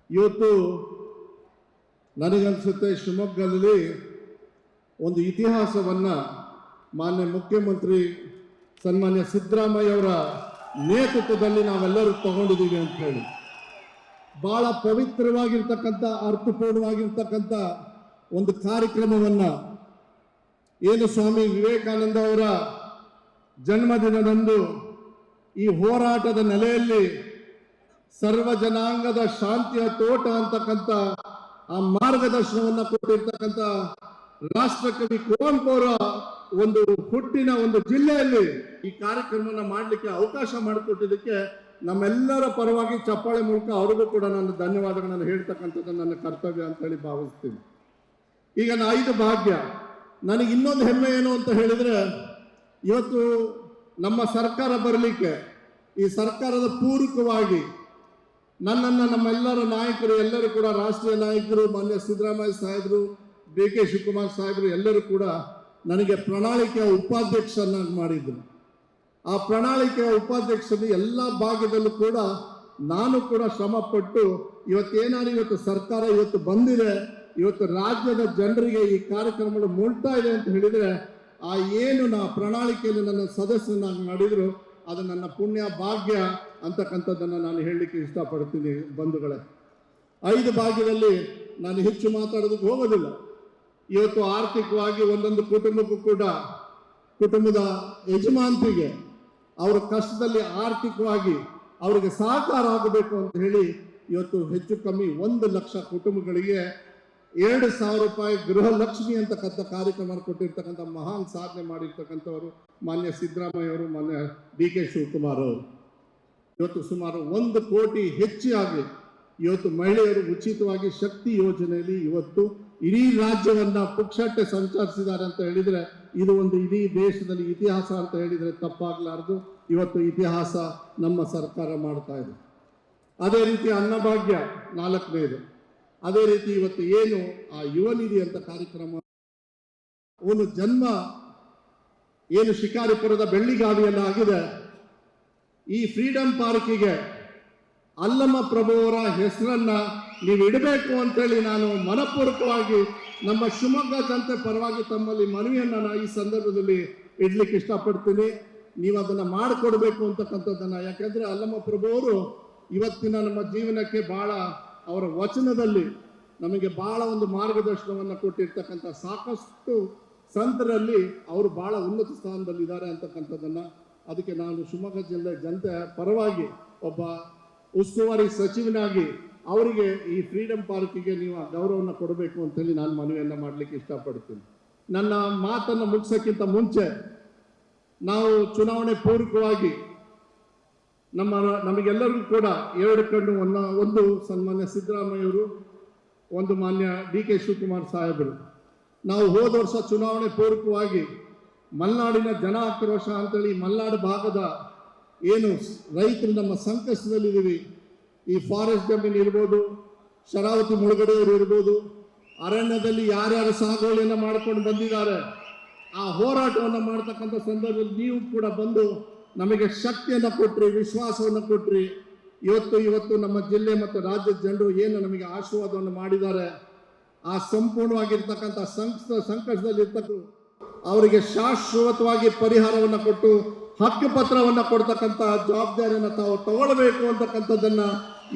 ಇವತ್ತು ನನಗನ್ಸುತ್ತೆ ಶಿವಮೊಗ್ಗದಲ್ಲಿ ಒಂದು ಇತಿಹಾಸವನ್ನು ಮಾನ್ಯ ಮುಖ್ಯಮಂತ್ರಿ ಸನ್ಮಾನ್ಯ ಸಿದ್ದರಾಮಯ್ಯ ಅವರ ನೇತೃತ್ವದಲ್ಲಿ ನಾವೆಲ್ಲರೂ ತಗೊಂಡಿದ್ದೀವಿ ಅಂತ ಹೇಳಿ ಬಹಳ ಪವಿತ್ರವಾಗಿರ್ತಕ್ಕಂಥ ಅರ್ಥಪೂರ್ಣವಾಗಿರ್ತಕ್ಕಂಥ ಒಂದು ಕಾರ್ಯಕ್ರಮವನ್ನು ಏನು ಸ್ವಾಮಿ ವಿವೇಕಾನಂದ ಅವರ ಜನ್ಮದಿನದಂದು ಈ ಹೋರಾಟದ ನೆಲೆಯಲ್ಲಿ ಸರ್ವ ಜನಾಂಗದ ಶಾಂತಿಯ ತೋಟ ಅಂತಕ್ಕಂಥ ಆ ಮಾರ್ಗದರ್ಶನವನ್ನು ಕೊಟ್ಟಿರ್ತಕ್ಕಂಥ ರಾಷ್ಟ್ರಕವಿ ಕುವೆಂಪು ಅವರ ಒಂದು ಹುಟ್ಟಿನ ಒಂದು ಜಿಲ್ಲೆಯಲ್ಲಿ ಈ ಕಾರ್ಯಕ್ರಮವನ್ನು ಮಾಡಲಿಕ್ಕೆ ಅವಕಾಶ ಮಾಡಿಕೊಟ್ಟಿದ್ದಕ್ಕೆ ನಮ್ಮೆಲ್ಲರ ಪರವಾಗಿ ಚಪ್ಪಾಳೆ ಮೂಲಕ ಅವ್ರಿಗೂ ಕೂಡ ನಾನು ಧನ್ಯವಾದಗಳನ್ನು ಹೇಳ್ತಕ್ಕಂಥದ್ದು ನನ್ನ ಕರ್ತವ್ಯ ಅಂತ ಹೇಳಿ ಭಾವಿಸ್ತೀನಿ. ಈಗ ನಾನು 5 ಭಾಗ್ಯ. ನನಗೆ ಇನ್ನೊಂದು ಹೆಮ್ಮೆ ಏನು ಅಂತ ಹೇಳಿದ್ರೆ, ಇವತ್ತು ನಮ್ಮ ಸರ್ಕಾರ ಬರಲಿಕ್ಕೆ ಈ ಸರ್ಕಾರದ ಪೂರಕವಾಗಿ ನನ್ನನ್ನು ನಮ್ಮೆಲ್ಲರ ನಾಯಕರು ಎಲ್ಲರೂ ಕೂಡ ರಾಷ್ಟ್ರೀಯ ನಾಯಕರು ಮಾನ್ಯ ಸಿದ್ದರಾಮಯ್ಯ ಸಾಹೇಬರು, ಡಿ.ಕೆ. ಶಿವಕುಮಾರ್ ಸಾಹೇಬರು ಎಲ್ಲರೂ ಕೂಡ ನನಗೆ ಪ್ರಣಾಳಿಕೆಯ ಉಪಾಧ್ಯಕ್ಷರನ್ನಾಗಿ ಮಾಡಿದ್ರು. ಆ ಪ್ರಣಾಳಿಕೆಯ ಉಪಾಧ್ಯಕ್ಷರು ಎಲ್ಲ ಭಾಗದಲ್ಲೂ ಕೂಡ ನಾನು ಕೂಡ ಶ್ರಮಪಟ್ಟು ಇವತ್ತು ಸರ್ಕಾರ ಇವತ್ತು ಬಂದಿದೆ, ಇವತ್ತು ರಾಜ್ಯದ ಜನರಿಗೆ ಈ ಕಾರ್ಯಕ್ರಮಗಳು ಮುಳ್ತಾ ಇದೆ ಅಂತ ಹೇಳಿದರೆ, ಆ ಏನು ನಾ ಪ್ರಣಾಳಿಕೆಯಲ್ಲಿ ನನ್ನ ಸದಸ್ಯನಾಗಿ ಮಾಡಿದ್ರು ಅದು ನನ್ನ ಪುಣ್ಯ ಭಾಗ್ಯ ಅಂತಕ್ಕಂಥದ್ದನ್ನು ನಾನು ಹೇಳಲಿಕ್ಕೆ ಇಷ್ಟಪಡ್ತೀನಿ ಬಂಧುಗಳೇ. 5 ಭಾಗ್ಯದಲ್ಲಿ ನಾನು ಹೆಚ್ಚು ಮಾತಾಡೋದಕ್ಕೆ ಹೋಗೋದಿಲ್ಲ. ಇವತ್ತು ಆರ್ಥಿಕವಾಗಿ ಒಂದೊಂದು ಕುಟುಂಬಕ್ಕೂ ಕೂಡ ಕುಟುಂಬದ ಯಜಮಾನರಿಗೆ ಅವರ ಕಷ್ಟದಲ್ಲಿ ಆರ್ಥಿಕವಾಗಿ ಅವರಿಗೆ ಸಹಕಾರ ಆಗಬೇಕು ಅಂತ ಹೇಳಿ ಇವತ್ತು ಹೆಚ್ಚು ಕಮ್ಮಿ 1 ಲಕ್ಷ ಕುಟುಂಬಗಳಿಗೆ 2,000 ರೂಪಾಯಿ ಗೃಹ ಲಕ್ಷ್ಮಿ ಅಂತಕ್ಕಂಥ ಕಾರ್ಯಕ್ರಮ ಕೊಟ್ಟಿರ್ತಕ್ಕಂಥ ಮಹಾನ್ ಸಾಧನೆ ಮಾಡಿರ್ತಕ್ಕಂಥವರು ಮಾನ್ಯ ಸಿದ್ದರಾಮಯ್ಯ ಅವರು, ಮಾನ್ಯ ಡಿ.ಕೆ. ಶಿವಕುಮಾರ್ ಅವರು. ಇವತ್ತು ಸುಮಾರು 1 ಕೋಟಿ ಹೆಚ್ಚಾಗಿ ಇವತ್ತು ಮಹಿಳೆಯರು ಉಚಿತವಾಗಿ ಶಕ್ತಿ ಯೋಜನೆಯಲ್ಲಿ ಇವತ್ತು ಇಡೀ ರಾಜ್ಯವನ್ನ ಪುಕ್ಷಟ್ಟೆ ಸಂಚರಿಸಿದ್ದಾರೆ ಅಂತ ಹೇಳಿದ್ರೆ ಇದು ಒಂದು ಇಡೀ ದೇಶದಲ್ಲಿ ಇತಿಹಾಸ ಅಂತ ಹೇಳಿದ್ರೆ ತಪ್ಪಾಗಲಾರದು. ಇವತ್ತು ಇತಿಹಾಸ ನಮ್ಮ ಸರ್ಕಾರ ಮಾಡ್ತಾ ಇದೆ. ಅದೇ ರೀತಿ ಅನ್ನಭಾಗ್ಯ 4ನೇದು. ಅದೇ ರೀತಿ ಇವತ್ತು ಏನು ಆ ಯುವ ನಿಧಿ ಅಂತ ಕಾರ್ಯಕ್ರಮ, ಒಂದು ಜನ್ಮ ಏನು ಶಿಕಾರಿಪುರದ ಬೆಳ್ಳಿಗಾವಿಯಲ್ಲ ಆಗಿದೆ, ಈ ಫ್ರೀಡಂ ಪಾರ್ಕಿಗೆ ಅಲ್ಲಮ ಪ್ರಭು ಅವರ ಹೆಸರನ್ನ ನೀವು ಇಡಬೇಕು ಅಂತೇಳಿ ನಾನು ಮನಪೂರ್ವಕವಾಗಿ ನಮ್ಮ ಶಿವಮೊಗ್ಗ ಜನತೆ ಪರವಾಗಿ ತಮ್ಮಲ್ಲಿ ಮನವಿಯನ್ನು ನಾನು ಈ ಸಂದರ್ಭದಲ್ಲಿ ಇಡ್ಲಿಕ್ಕೆ ಇಷ್ಟಪಡ್ತೀನಿ. ನೀವು ಅದನ್ನು ಮಾಡಿಕೊಡ್ಬೇಕು ಅಂತಕ್ಕಂಥದ್ದನ್ನು. ಯಾಕೆಂದರೆ ಅಲ್ಲಮ ಪ್ರಭು ಅವರು ಇವತ್ತಿನ ನಮ್ಮ ಜೀವನಕ್ಕೆ ಭಾಳ ಅವರ ವಚನದಲ್ಲಿ ನಮಗೆ ಭಾಳ ಒಂದು ಮಾರ್ಗದರ್ಶನವನ್ನು ಕೊಟ್ಟಿರ್ತಕ್ಕಂಥ ಸಾಕಷ್ಟು ಸಂತರಲ್ಲಿ ಅವರು ಭಾಳ ಉನ್ನತ ಸ್ಥಾನದಲ್ಲಿದ್ದಾರೆ ಅಂತಕ್ಕಂಥದ್ದನ್ನು, ಅದಕ್ಕೆ ನಾನು ಶಿವಮೊಗ್ಗ ಜಿಲ್ಲೆ ಜನತೆ ಪರವಾಗಿ ಒಬ್ಬ ಉಸ್ತುವಾರಿ ಸಚಿವನಾಗಿ ಅವರಿಗೆ ಈ ಫ್ರೀಡಂ ಪಾರ್ಕಿಗೆ ನೀವು ಗೌರವವನ್ನು ಕೊಡಬೇಕು ಅಂತೇಳಿ ನಾನು ಮನವಿಯನ್ನು ಮಾಡಲಿಕ್ಕೆ ಇಷ್ಟಪಡ್ತೀನಿ. ನನ್ನ ಮಾತನ್ನು ಮುಗಿಸೋಕ್ಕಿಂತ ಮುಂಚೆ ನಾವು ಚುನಾವಣೆ ಪೂರ್ವಕವಾಗಿ ನಮಗೆಲ್ಲರಿಗೂ ಕೂಡ 2 ಕಣ್ಣು, ಒಂದು ಸನ್ಮಾನ್ಯ ಸಿದ್ದರಾಮಯ್ಯವರು, ಒಂದು ಮಾನ್ಯ ಡಿ.ಕೆ. ಶಿವಕುಮಾರ್ ಸಾಹೇಬರು. ನಾವು ಹೋದ ವರ್ಷ ಚುನಾವಣೆ ಪೂರ್ವಕವಾಗಿ ಮಲೆನಾಡಿನ ಜನ ಆಕ್ರೋಶ ಅಂತೇಳಿ ಮಲೆನಾಡು ಭಾಗದ ಏನು ರೈತರು ನಮ್ಮ ಸಂಕಷ್ಟದಲ್ಲಿದ್ದೀವಿ, ಈ ಫಾರೆಸ್ಟ್ ಜಮೀನು ಇರ್ಬೋದು, ಶರಾವತಿ ಮುಳುಗಡೆಯವರು ಇರ್ಬೋದು, ಅರಣ್ಯದಲ್ಲಿ ಯಾರ್ಯಾರು ಸಾಗುವಳಿಯನ್ನು ಮಾಡ್ಕೊಂಡು ಬಂದಿದ್ದಾರೆ, ಆ ಹೋರಾಟವನ್ನು ಮಾಡ್ತಕ್ಕಂಥ ಸಂದರ್ಭದಲ್ಲಿ ನೀವು ಕೂಡ ಬಂದು ನಮಗೆ ಶಕ್ತಿಯನ್ನು ಕೊಟ್ರಿ, ವಿಶ್ವಾಸವನ್ನು ಕೊಟ್ರಿ. ಇವತ್ತು ನಮ್ಮ ಜಿಲ್ಲೆ ಮತ್ತು ರಾಜ್ಯದ ಜನರು ಏನು ನಮಗೆ ಆಶೀರ್ವಾದವನ್ನು ಮಾಡಿದ್ದಾರೆ, ಆ ಸಂಪೂರ್ಣವಾಗಿರ್ತಕ್ಕಂಥ ಸಂಕಷ್ಟದಲ್ಲಿರ್ತಕ್ಕ ಅವರಿಗೆ ಶಾಶ್ವತವಾಗಿ ಪರಿಹಾರವನ್ನು ಕೊಟ್ಟು ಹಕ್ಕುಪತ್ರವನ್ನು ಕೊಡ್ತಕ್ಕಂಥ ಜವಾಬ್ದಾರಿಯನ್ನು ತಾವು ತಗೊಳ್ಬೇಕು ಅಂತಕ್ಕಂಥದ್ದನ್ನು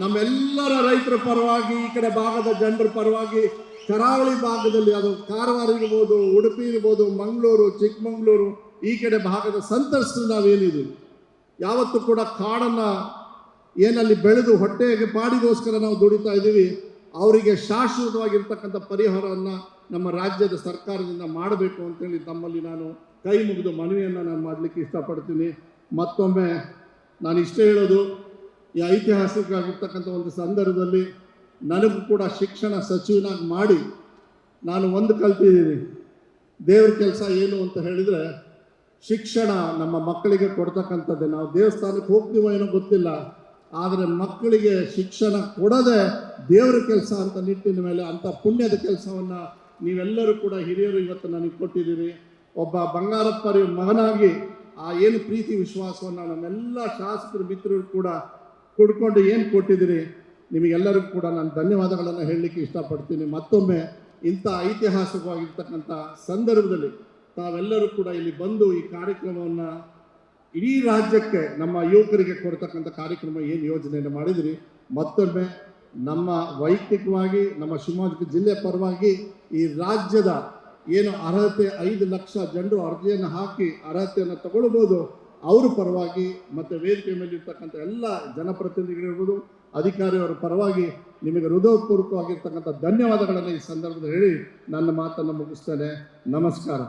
ನಮ್ಮೆಲ್ಲರ ರೈತರ ಪರವಾಗಿ, ಈ ಕಡೆ ಭಾಗದ ಜನರ ಪರವಾಗಿ, ಕರಾವಳಿ ಭಾಗದಲ್ಲಿ ಅದು ಕಾರವಾರ ಇರ್ಬೋದು, ಉಡುಪಿ ಇರ್ಬೋದು, ಮಂಗಳೂರು, ಚಿಕ್ಕಮಗಳೂರು, ಈ ಕಡೆ ಭಾಗದ ಸಂತ್ರಸ್ತರು ನಾವೇನಿದ್ದೀವಿ, ಯಾವತ್ತೂ ಕೂಡ ಕಾಡನ್ನು ಏನಲ್ಲಿ ಬೆಳೆದು ಹೊಟ್ಟೆಗೆ ಪಾಡಿಗೋಸ್ಕರ ನಾವು ದುಡಿತಾ ಇದ್ದೀವಿ, ಅವರಿಗೆ ಶಾಶ್ವತವಾಗಿರ್ತಕ್ಕಂಥ ಪರಿಹಾರವನ್ನು ನಮ್ಮ ರಾಜ್ಯದ ಸರ್ಕಾರದಿಂದ ಮಾಡಬೇಕು ಅಂತೇಳಿ ತಮ್ಮಲ್ಲಿ ನಾನು ಕೈ ಮುಗಿದು ಮನವಿಯನ್ನು ನಾನು ಮಾಡಲಿಕ್ಕೆ ಇಷ್ಟಪಡ್ತೀನಿ. ಮತ್ತೊಮ್ಮೆ ನಾನು ಇಷ್ಟೇ ಹೇಳೋದು, ಈ ಐತಿಹಾಸಿಕ ಆಗಿರ್ತಕ್ಕಂಥ ಒಂದು ಸಂದರ್ಭದಲ್ಲಿ ನನಗೂ ಕೂಡ ಶಿಕ್ಷಣ ಸಚಿವನಾಗಿ ಮಾಡಿ ನಾನು ಒಂದು ಕಲ್ತಿದ್ದೀನಿ. ದೇವ್ರ ಕೆಲಸ ಏನು ಅಂತ ಹೇಳಿದರೆ ಶಿಕ್ಷಣ ನಮ್ಮ ಮಕ್ಕಳಿಗೆ ಕೊಡ್ತಕ್ಕಂಥದ್ದೇ. ನಾವು ದೇವಸ್ಥಾನಕ್ಕೆ ಹೋಗ್ತೀವೋ ಏನೋ ಗೊತ್ತಿಲ್ಲ, ಆದರೆ ಮಕ್ಕಳಿಗೆ ಶಿಕ್ಷಣ ಕೊಡದೆ ದೇವರ ಕೆಲಸ ಅಂತ ನಿಟ್ಟಿನ ಮೇಲೆ ಅಂಥ ಪುಣ್ಯದ ಕೆಲಸವನ್ನು ನೀವೆಲ್ಲರೂ ಕೂಡ ಹಿರಿಯರು ಇವತ್ತು ನನಗೆ ಕೊಟ್ಟಿದ್ದೀರಿ. ಒಬ್ಬ ಬಂಗಾರಪ್ಪ ಮಗನಾಗಿ ಆ ಏನು ಪ್ರೀತಿ ವಿಶ್ವಾಸವನ್ನು ನಮ್ಮೆಲ್ಲ ಶಾಸಕರು ಮಿತ್ರರು ಕೂಡ ಕುಡ್ಕೊಂಡು ಏನು ಕೊಟ್ಟಿದ್ದೀರಿ, ನಿಮಗೆಲ್ಲರಿಗೂ ಕೂಡ ನಾನು ಧನ್ಯವಾದಗಳನ್ನು ಹೇಳಲಿಕ್ಕೆ ಇಷ್ಟಪಡ್ತೀನಿ. ಮತ್ತೊಮ್ಮೆ ಇಂಥ ಐತಿಹಾಸಿಕವಾಗಿರ್ತಕ್ಕಂಥ ಸಂದರ್ಭದಲ್ಲಿ ತಾವೆಲ್ಲರೂ ಕೂಡ ಇಲ್ಲಿ ಬಂದು ಈ ಕಾರ್ಯಕ್ರಮವನ್ನು ಇಡೀ ರಾಜ್ಯಕ್ಕೆ ನಮ್ಮ ಯುವಕರಿಗೆ ಕೊಡ್ತಕ್ಕಂಥ ಕಾರ್ಯಕ್ರಮ ಏನು ಯೋಜನೆಯನ್ನು ಮಾಡಿದಿರಿ, ಮತ್ತೊಮ್ಮೆ ನಮ್ಮ ವೈಯಕ್ತಿಕವಾಗಿ ನಮ್ಮ ಶಿವಮೊಗ್ಗ ಜಿಲ್ಲೆ ಪರವಾಗಿ ಈ ರಾಜ್ಯದ ಏನು ಅರ್ಹತೆ 5 ಲಕ್ಷ ಜನರು ಅರ್ಜಿಯನ್ನು ಹಾಕಿ ಅರ್ಹತೆಯನ್ನು ತಗೊಳ್ಬೋದು ಅವ್ರ ಪರವಾಗಿ ಮತ್ತು ವೇದಿಕೆ ಮೇಲೆ ಇರ್ತಕ್ಕಂಥ ಎಲ್ಲ ಜನಪ್ರತಿನಿಧಿಗಳಿರ್ಬೋದು ಅಧಿಕಾರಿಯವರ ಪರವಾಗಿ ನಿಮಗೆ ಹೃದಯಪೂರ್ವಕವಾಗಿರ್ತಕ್ಕಂಥ ಧನ್ಯವಾದಗಳನ್ನು ಈ ಸಂದರ್ಭದಲ್ಲಿ ಹೇಳಿ ನನ್ನ ಮಾತನ್ನು ಮುಗಿಸ್ತೇನೆ. ನಮಸ್ಕಾರ.